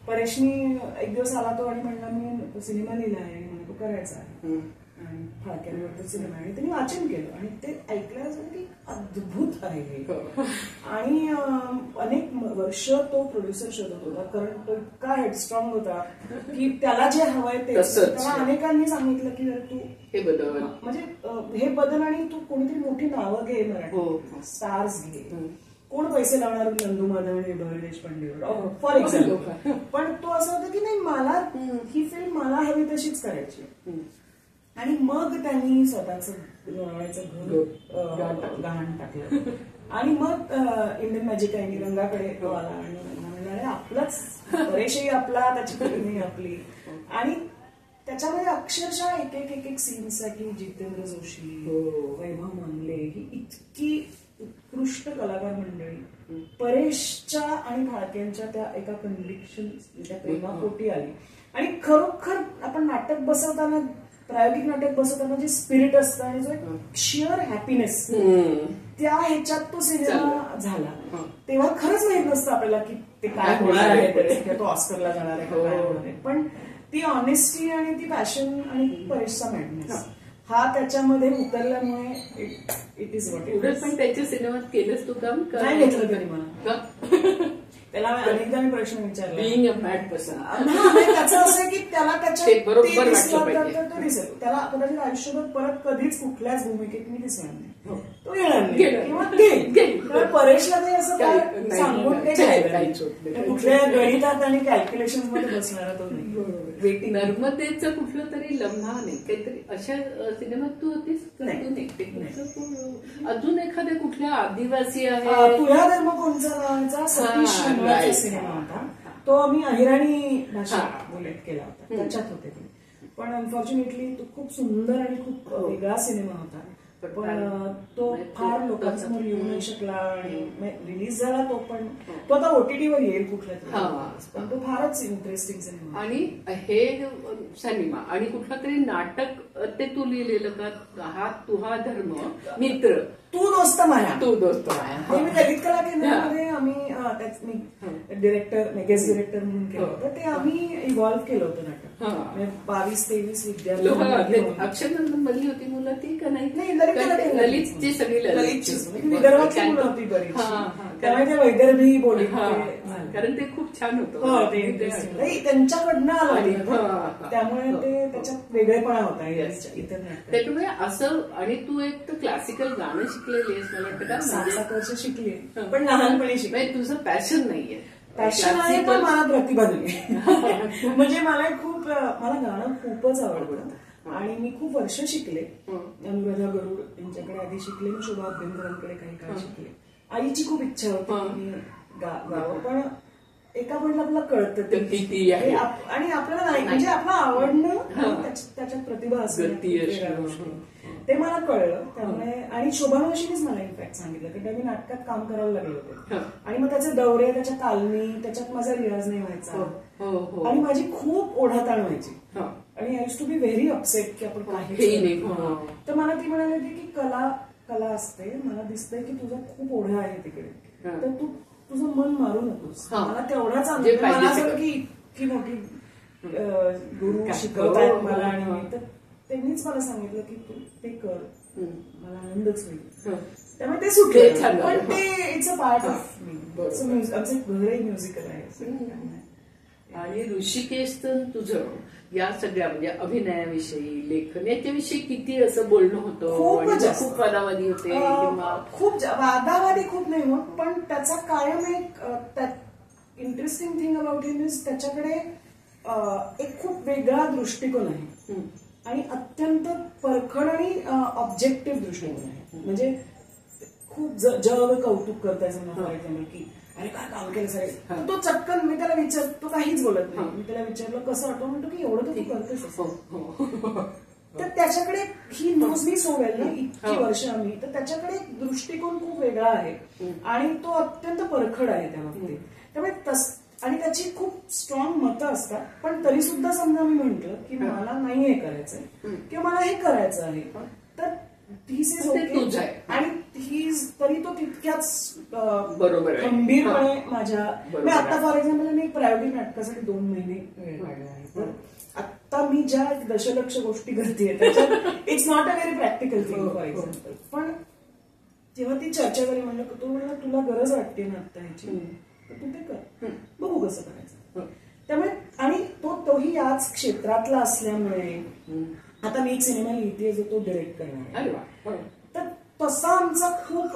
परेशनी एक दिवस आला तो आणि म्हणला मी सिनेमा लिहिला आहे आणि तो करायचा आहे आणि फाळक्यांवरचा सिनेमा आहे. त्यांनी वाचन केलं आणि ते ऐकल्याचं की अद्भुत आहे हे. आणि अनेक वर्ष तो प्रोड्युसर शोधत होता कारण तो इतका हेडस्ट्रॉंग होता की त्याला जे हवंय ते. त्याला अनेकांनी सांगितलं की तू हे बदल म्हणजे हे बदल आणि तू कोणीतरी मोठी नावं घे मराठी स्टार्स घे. कोण पैसे लावणार नंदू माधव आणि विभावरी देशपांडे फॉर एक्झाम्पल. पण तो असं होतं की नाही मला ही फिल्म मला हवी तशीच करायची. आणि मग त्यांनी स्वतःच लोणावळ्याचं घर गहाण टाकलं आणि मग इंडियन मॅजिक आहे रंगाकडे आला आणि म्हणणारे आपलाच परेशही आपला त्याची फिल्म आपली. आणि त्याच्यामध्ये अक्षरशः एक एक सीनसाठी जितेंद्र जोशी वैभव मानले ही इतकी उत्कृष्ट कलाकार मंडळी परेशच्या आणि फाळकेंच्या त्या एका कन्व्हिक्शन त्या प्रेमापोटी आली. आणि खरोखर आपण नाटक बसवताना प्रायोगिक नाटक बसवताना जे स्पिरिट असतं आणि जो शिअर हॅपीनेस त्या ह्याच्यात तो सिनेमा झाला. तेव्हा खरंच माहित नसतं आपल्याला की ते काय होणार आहे, तो ऑस्करला जाणार आहे काय होणार आहे. पण ती ऑनेस्टी आणि ती पॅशन आणि परेशचा मॅडनेस हा त्याच्यामध्ये उतरल्यामुळे it is what it is. पण त्याच्या सिनेमात केलंच तू काम नाही घेतलं तरी मला. त्याला अनेकदा मी प्रश्न विचारला बिईंग अ मॅड पर्सन. त्याचं असं की त्याला त्याच्यात बरोबर दिसेल त्याला कदाचित आयुष्यभर परत कधीच कुठल्याच भूमिकेत मी दिसणार नाही. तो येणार नाही किंवा परेशला ते असं काय सांगून काही कुठल्या गणितात आणि कॅल्क्युलेशन मध्ये बसणार तो नाही. नर्मदेचं कुठलं तरी लम्हा नाही काहीतरी अशा सिनेमात तू होतीस अजून एखाद्या कुठल्या आदिवासी आहे तुझ्या धर्म कोणचा नावाचा सतीश सिनेमा होता तो आम्ही अहिराणी भाषा बुलेट केला होता त्याच्यात होते ते. पण अनफॉर्च्युनेटली तो खूप सुंदर आणि खूप वेगळा सिनेमा होता पण तो फार लोकांसमोर येऊ नाही शकला आणि रिलीज झाला तो पण तो आता ओटीटीवर येईल कुठल्या तरी पण तो फारच इंटरेस्टिंग सिनेमा. आणि हे सिनेमा आणि कुठला तरी नाटक ते तू लिहिलेलं का हा तुहा धर्म मित्र तू दोस्त माया हे मी ललित कला केंद्रामध्ये आम्ही डिरेक्टर गेस्ट डिरेक्टर म्हणून केलं होतं ते आम्ही इव्हॉल्व्ह केलं होतं नाटक. 22-23 विद्यार्थी अक्षरनंदन मधली होती मुलं ती का नाही ललितची सगळी विदर्भाची मुलं होती बरीच त्यामुळे ते वैदर्भी बोली कारण ते खूप छान होतं त्यांच्याकडनं आलं त्यामुळे ते त्याच्यात वेगळेपणा होता इतर नाटक. त्यामुळे असं आणि तू एक तर क्लासिकल गाणं शिकलेली आहेस मला वाटतं का 7 वर्ष शिकली पण लहानपणी शिकले. तुझं पॅशन नाहीये पॅशन आहे पण मला प्रतिभा नाही. म्हणजे मला गाणं खूपच आवडतं आणि मी खूप वर्ष शिकले. अनुराधा गरुड यांच्याकडे आधी शिकले मी शोभा अभ्यंकरांकडे काही काळ शिकले. आईची खूप इच्छा होती मी गावं पण एका पॉइंटला आपल्याला कळतं किती आहे आणि आपल्याला नाही म्हणजे आपलं आवडणं त्याच्यात प्रतिभा असते ते मला कळलं. त्यामुळे आणि शोभामावशीनेच मला इनफॅक्ट सांगितलं की मी नाटकात काम करायला लागले होते आणि मग त्याचे दौरे त्याच्या तालमी त्याच्यात माझा रियाज नाही व्हायचा आणि माझी खूप ओढाताण व्हायची आणि I used to be very upset की आपण काही. तर मला ती म्हणाली होती की कला असते मला दिसतंय की तुझा खूप ओढा आहे तिकडे तर तू तुझं मन मारू नकोस मला तेवढाच मला असं की इतकी मोठी गुरु शिकवतायत मला आणि तर त्यांनीच मला सांगितलं की तू ते कर मला आनंदच होईल. त्यामुळे ते सुटले पण ते it's a part of me. आमचं घरही म्युझिकल आहे. आणि ऋषिकेश तुझं या सगळ्या म्हणजे अभिनयाविषयी, लेखन याच्याविषयी किती असं बोलणं होतं, खूप वादावादी होते किंवा खूप वादावादी खूप नाही होत, पण त्याचा कायम एक interesting thing about him is त्याच्याकडे एक खूप वेगळा दृष्टिकोन आहे आणि अत्यंत परखड आणि ऑब्जेक्टिव्ह दृष्टिकोन आहे. म्हणजे खूप जग कौतुक करताय समजा फॉर एक्झाम्पल की अरे काय काम केलं सर, तो चटकन मी त्याला तो काहीच बोलत नाही. मी त्याला विचारलं कसं वाटतं, म्हणतो की एवढं तर तू करतेस. तर त्याच्याकडे he knows me so well ना इतकी वर्ष आम्ही, तर त्याच्याकडे दृष्टिकोन खूप वेगळा आहे आणि तो अत्यंत परखड आहे त्या बाबतीत. त्यामुळे आणि त्याची खूप स्ट्रॉंग मतं असतात, पण तरी सुद्धा समजा मी म्हंटल की मला नाही हे करायचंय किंवा मला हे करायचं आहे, तर धीस इज ओके. आणि तरी तो तितक्याच बरोबर गंभीरपणे माझ्या, मी आता फॉर एक्झाम्पल मी प्रायोगिक नाटकासाठी 2 महिने वेळ काढला आहे. तर आता मी ज्या 1 दशलक्ष गोष्टी करते त्याच्यात it's not a very practical thing for example, पण जेव्हा ती चर्चा करी म्हणलं तो म्हणला तुला गरज वाटते ना आता ह्याची, तू ते कर, बघू कसं करायचं. त्यामुळे आणि तोही याच क्षेत्रातला असल्यामुळे आता मी एक सिनेमा लिहिते जो तो डिरेक्ट करणार आहे. तर तसा आमचा खूप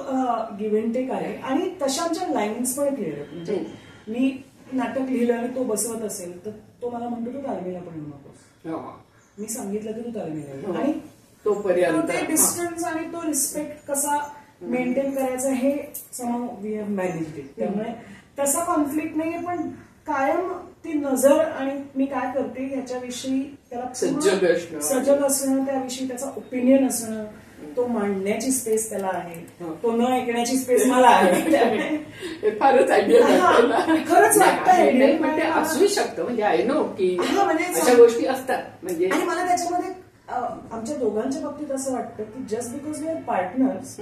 गिव्ह अँड टेक आहे आणि तशा आमच्या लाईन्स पण क्लिअर आहेत. म्हणजे मी नाटक लिहिलं आणि तो बसवत असेल तर तो मला म्हणतो तू तालमीला पण येऊ नकोस, मी सांगितलं की तू तालमीला, आणि तोपर्यंत ते डिस्टन्स आणि तो रिस्पेक्ट कसा मेंटेन करायचा हे somehow we have managed it. त्यामुळे तसा कॉन्फ्लिक्ट नाहीये, पण कायम ती नजर आणि मी काय करते याच्याविषयी त्याला सजग असणं, त्याविषयी त्याचा ओपिनियन असणं, तो मांडण्याची स्पेस त्याला आहे, तो न ऐकण्याची स्पेस मला आहे. फारच खरंच वाटतं असू शकतं, म्हणजे आय नो की अशा गोष्टी असतात. म्हणजे आणि मला त्याच्यामध्ये आमच्या दोघांच्या बाबतीत असं वाटतं की just because we are partners,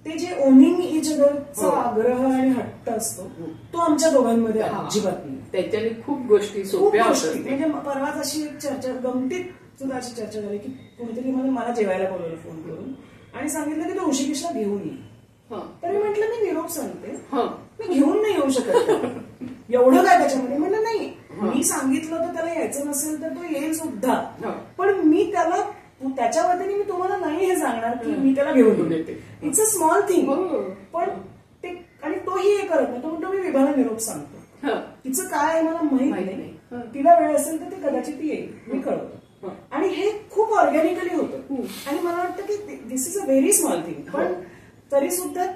ते जे ओनिंग इच अदरचा आग्रह आणि हट्ट असतो तो आमच्या दोघांमध्ये अजिबात नाही. त्याच्याने खूप गोष्टी सोप्या होतात. म्हणजे परवाच अशी एक चर्चा, गमतीत सुद्धा अशी चर्चा झाली की कोणीतरी मला जेवायला बोलवलं फोन करून आणि सांगितलं की तो ऋषिकेशला घेऊन ये. तर मी म्हटलं मी निरोप सांगते, मी घेऊन नाही येऊ शकत, एवढं काय त्याच्यामध्ये. म्हणलं नाही, मी सांगितलं तर त्याला यायचं नसेल तर तो येईल सुद्धा, पण मी त्याला त्याच्या वतीने मी तुम्हाला नाही हे सांगणार की मी त्याला घेऊन येते. इट्स अ स्मॉल थिंग, पण ते आणि तोही हे करत नाही. तो म्हणतो मी विभाला निरोप सांगतो, तिचं काय आहे मला माहित नाही, तिला वेळ असेल तर ती कदाचित येईल, मी कळवतो. आणि हे खूप ऑर्गॅनिकली होतं आणि मला वाटतं की this is a very small thing, पण तरी सुद्धा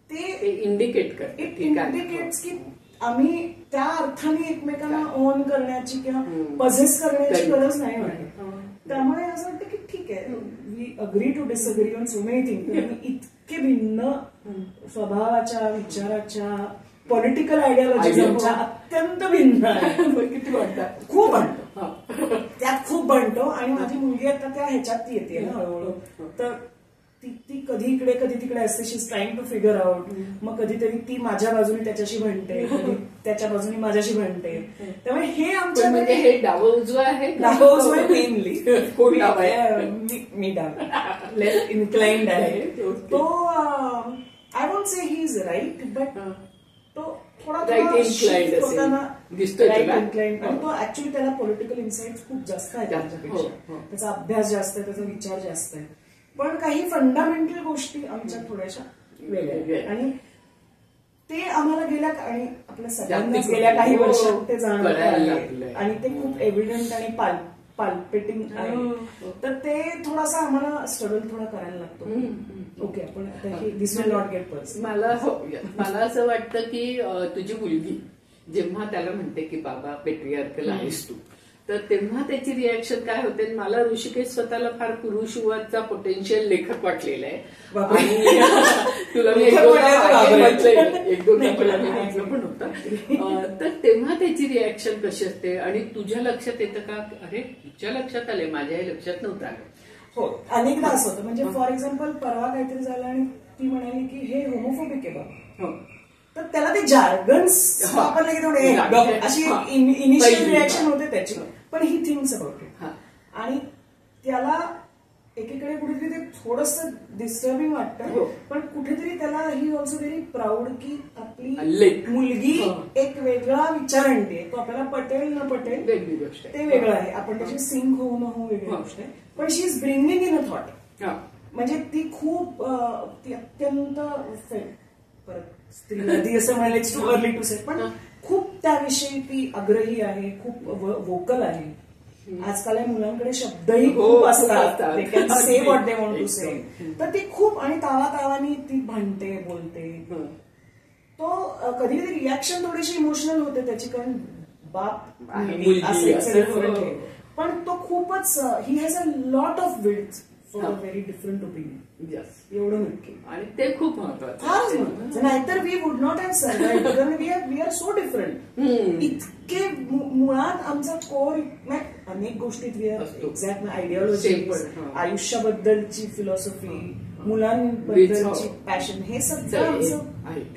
ते इंडिकेट्स की आम्ही त्या अर्थाने एकमेकांना ओन करण्याची किंवा पझेस करण्याची गरज नाही वाटत. त्यामुळे असं वाटतं की ठीक आहे, we agree to disagree on so many thing. इतके भिन्न स्वभावाच्या, विचाराच्या, पॉलिटिकल आयडियोलॉजीच्या अत्यंत भिन्न आहे. किती वाटतं, खूप बनतो त्यात, खूप बनतो. आणि माझी मुलगी आता त्या ह्याच्यात येते ना हळूहळू, तर ती कधी इकडे कधी तिकडे असते, she is trying to figure out. मग कधीतरी ती माझ्या बाजूने त्याच्याशी म्हणते, कधी त्याच्या बाजूने माझ्याशी म्हणते. त्यामुळे हे आमच्या म्हणजे हे डावं उजवं आहे, डावं उजवं आहे मेनली. मी डाव लेफ्ट इन्क्लाइंड आहे. तो I won't say he is right, but तो थोडा दिसतो राईट इन्क्लाइंड. आणि तो ऍक्च्युली त्याला पॉलिटिकल इन्साइट खूप जास्त आहे त्याच्यापेक्षा, त्याचा अभ्यास जास्त आहे, त्याचा विचार जास्त आहे. पण काही फंडामेंटल गोष्टी आमच्या थोड्याशा वेगळ्या, आणि ते आम्हाला गेल्या आणि आपल्या सगळ्यांनाच गेल्या काही वर्षात ते जाणवलं आणि ते खूप एव्हिडंट आणि पाल्पेटिंग आहे. तर ते थोडासा आम्हाला स्ट्रगल थोडा करायला लागतो. ओके, आपण दिस विल नॉट गेट पर्स. मला असं वाटतं की तुझी मुलगी जेव्हा त्याला म्हणते की बाबा पेट्रियार्कल आहेस तू, तर तेव्हा त्याची रिॲक्शन काय होते. मला ऋषिकेश स्वतःला फार पुरुषवादचा पोटेन्शियल लेखक वाटलेला आहे. तुला मी एक दोन म्हटलं पण होतं. तर तेव्हा त्याची रिॲक्शन कशी असते आणि तुझ्या लक्षात येतं का, अरे तिच्या लक्षात आले, माझ्याही लक्षात नव्हतं आलं. हो, अनेकदा असं होतं. म्हणजे फॉर एक्झाम्पल परवा काहीतरी झालं आणि ती म्हणाली की हे होमोफोबिक आहे बाबा, तर त्याला ते जार्गन्स वापरले की थोडे अशी इनिशियल रिॲक्शन होते त्याची, पण ही थिंग्स अबाउट इट. आणि त्याला एकीकडे कुठेतरी ते थोडंसं डिस्टर्बिंग वाटतं, पण कुठेतरी त्याला ही ऑल्सो व्हेरी प्राऊड की आपली मुलगी एक वेगळा विचार आणते. तो आपल्याला पटेल न पटेल वेगळी गोष्ट ते वेगळं आहे, आपण त्याची सिंक होऊ न होऊ वेगळी गोष्ट आहे, पण she is bringing in a thought. म्हणजे ती खूप ती अत्यंत परत स्त्रीला ती असं म्हणाले टू अर्ली टू से, पण खूप त्याविषयी ती आग्रही आहे, खूप वोकल आहे. आजकाल या मुलांकडे शब्दही खूप असतात, they can say what they want to say. तर ती खूप आणि तावातावानी ती भांडते बोलते. तो कधी कधी रिॲक्शन थोडीशी इमोशनल होते त्याची, कारण बाप आहे, पण तो खूपच he has a lot of width for a very different opinion. एवढं नक्की. आणि ते खूप महत्वाचं. फारच महत्वाचं. नाहीतर we would not have survived. We are so different. इतके मुळात आमचा कोर अनेक गोष्टीत वी आर एक्झॅक्ट आयडिओलॉजी, आयुष्याबद्दलची फिलॉसॉफी, मुलांबद्दलची पॅशन, हे सगळं आमचं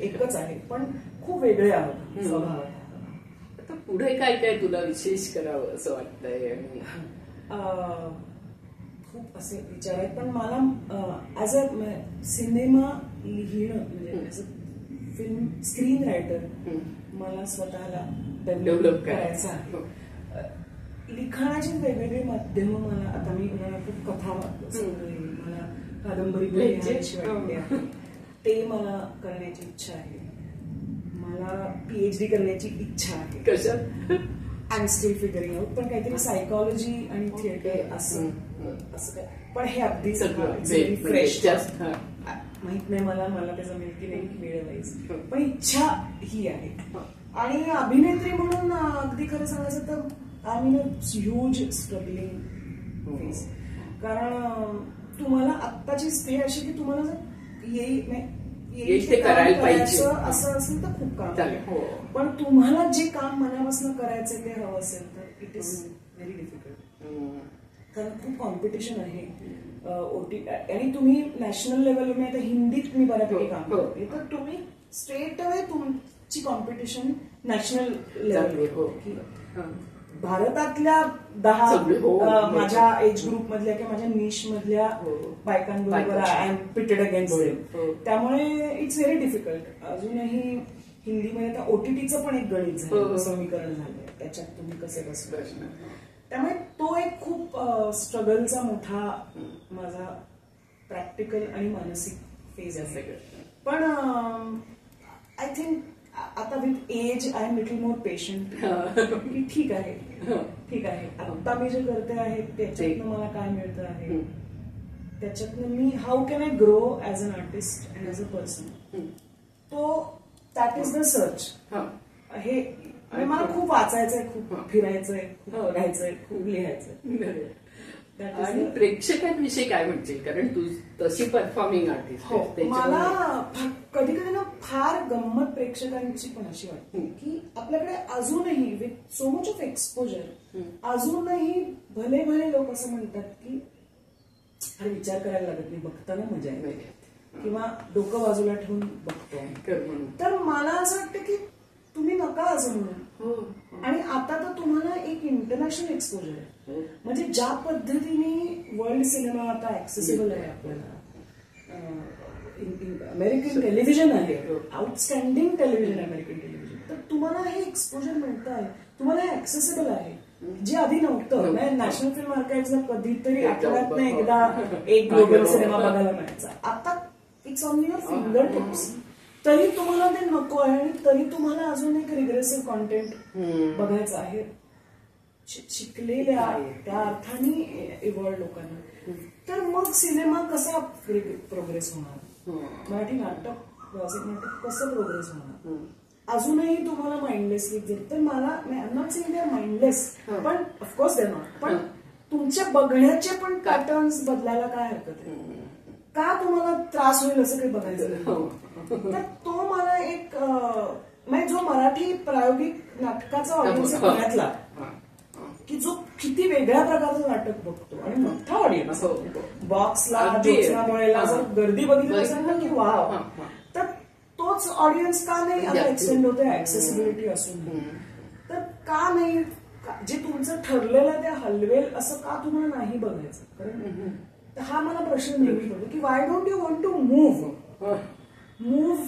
एकच आहे, पण खूप वेगळे आहोत स्वभावात. आता पुढे काय काय तुला विशेष करावं असं वाटतंय? आणि खूप असे विचार आहेत, पण मला ऍज अ सिनेमा लिहिणं म्हणजे as a film screen writer मला स्वतःला डेव्हलप करायचं आहे. लिखाणाची वेगवेगळी माध्यमं मला आता मला खूप कथा मला कादंबरी लिहायची वाटते, ते मला करण्याची इच्छा आहे. मला PhD करण्याची इच्छा आहे. कशात? I am still figuring out, पण काहीतरी सायकॉलॉजी आणि थिएटर असं काय, पण हे अगदी फ्रेश माहित नाही मला ते जमेल की नाही वेळेवाईज, पण इच्छा ही आहे. आणि अभिनेत्री म्हणून अगदी खरं सांगायचं तर I mean a huge struggling phase. कारण तुम्हाला आत्ताची स्टेज अशी की तुम्हाला जर करायचं असं असेल तर खूप काम, पण तुम्हाला जे काम मनापासून करायचं ते हवं असेल तर इट इज व्हेरी डिफिकल्ट. कारण खूप कॉम्पिटिशन आहे आणि तुम्ही नॅशनल लेवलवर, आता हिंदीत मी बऱ्यापैकी काम करते, तर तुम्ही स्ट्रेट अवे तुमची कॉम्पिटिशन नॅशनल लेवलवर. भारतातल्या 10 माझ्या एज ग्रुप मधल्या किंवा माझ्या निश मधल्या बायकांबरोबर I am pitted against them. त्यामुळे इट्स व्हेरी डिफिकल्ट. अजूनही हिंदीमध्ये आता OTTचं पण एक गणित झालं, समीकरण झालंय, त्याच्यात तुम्ही कसे बसले. त्यामुळे तो एक खूप स्ट्रगलचा मोठा माझा प्रॅक्टिकल आणि मानसिक फेज आहे. पण आय थिंक आता with age I am little more patient की ठीक आहे आता मी जे करते आहे त्याच्यातनं मला काय मिळतं आहे, त्याच्यातनं मी how can I grow as an artist and as a person. तो दॅट इज द सर्च. हे मला खूप वाचायचंय, खूप फिरायचंय, खूप बघायचंय, खूप लिहायचंय. आणि प्रेक्षकांविषयी काय म्हणशील? कारण तू तशी परफॉर्मिंग आर्टिस्ट. मला कधी कधी ना फार गंमत प्रेक्षकांची पण अशी वाटते की आपल्याकडे अजूनही with so much of exposure अजूनही भले भले लोक असं म्हणतात की अरे विचार करायला लागत नाही, बघताना मजा आहे, किंवा डोकं बाजूला ठेवून बघतो. तर मला असं वाटतं की तुम्ही नका असं म्हणू. आणि आता तर तुम्हाला एक इंटरनॅशनल एक्सपोजर आहे. म्हणजे ज्या पद्धतीने वर्ल्ड सिनेमा आता ऍक्सेसिबल आहे आपल्याला, अमेरिकन टेलिव्हिजन आहे, आउटस्टँडिंग टेलिव्हिजन अमेरिकन टेलिव्हिजन, तर तुम्हाला हे एक्सपोजर मिळतं आहे, तुम्हाला हे ऍक्सेसिबल आहे, जे आधी नव्हतं. नॅशनल फिल्म आर्काइव्हला कधीतरी आठवड्यात एकदा एक ग्लोबल सिनेमा बघायला मिळायचा. आता it's on your finger tips. तरी तुम्हाला ते नको आहे आणि तरी तुम्हाला अजून एक रिग्रेसिव्ह कॉन्टेंट बघायचं आहे. शिकलेल्या त्या अर्थाने इव्हॉल्व लोकांना. तर मग सिनेमा कसा प्रोग्रेस होणार, मराठी नाटक व्यावसायिक नाटक कसं प्रोग्रेस होणार. अजूनही तुम्हाला माइंडलेसली तर मला I am not saying they are mindless, पण ऑफकोर्स दे आर नॉट, पण तुमच्या बघण्याचे पण पॅटर्न्स बदलायला काय हरकत आहे. का तुम्हाला त्रास होईल असं काही बघायचं. तर तो मला एक म्हणजे जो मराठी प्रायोगिक नाटकाचा ऑडियन्स आहे पुण्यातला, की जो किती वेगळ्या प्रकारचं नाटक बघतो आणि मोठा ऑडियन्स, बॉक्सला ज्योत्स्नामुळेला जर गर्दी बघितली असेल ना की वाव, तर तोच ऑडियन्स का नाही आता एक्सटेंड होते ऍक्सेसिबिलिटी असून. तर का नाही, जे तुमचं ठरलेलं ते हलवेल असं का तुम्हाला नाही बघायचं. कारण हा मला प्रश्न नेहमी पडतो की why don't you want to move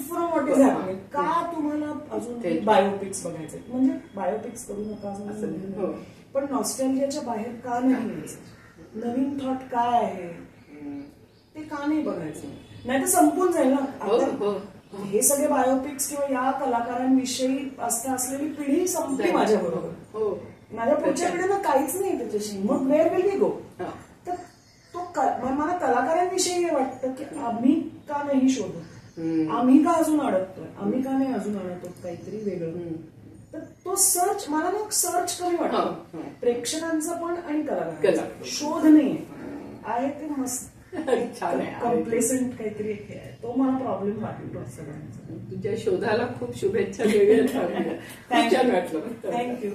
from what is happening. का तुम्हाला अजून बायोपिक्स बघायचे, म्हणजे बायोपिक्स करू नका असं नाही, पण नॉस्टॅल्जियाच्या बाहेर का नाही यायचं, नवीन थॉट काय आहे ते का नाही बघायचं, नाही तर संपून जाईल ना. हे सगळे बायोपिक्स किंवा या कलाकारांविषयी असलेली पिढी संपली माझ्या बरोबर. माझ्या पुढच्या पिढीला काहीच नाही त्याच्याशी, मग वेअर विल वी गो. तर तो मला कलाकारांविषयी हे वाटतं की आम्ही का नाही शोधत, आम्ही का अजून अडकतोय, आम्ही का नाही अजून अडकतो काहीतरी वेगळं. तर तो सर्च मला ना सर्च कमी वाटतो, प्रेक्षकांचा पण आणि कलाकारांचा शोध नाही आहे ते मस्त कम्प्लेसंट काहीतरी आहे, तो मला प्रॉब्लेम वाटतो सगळ्यांचा. तुझ्या शोधाला खूप शुभेच्छा. वेगळ्या छान वाटलं. थँक्यू.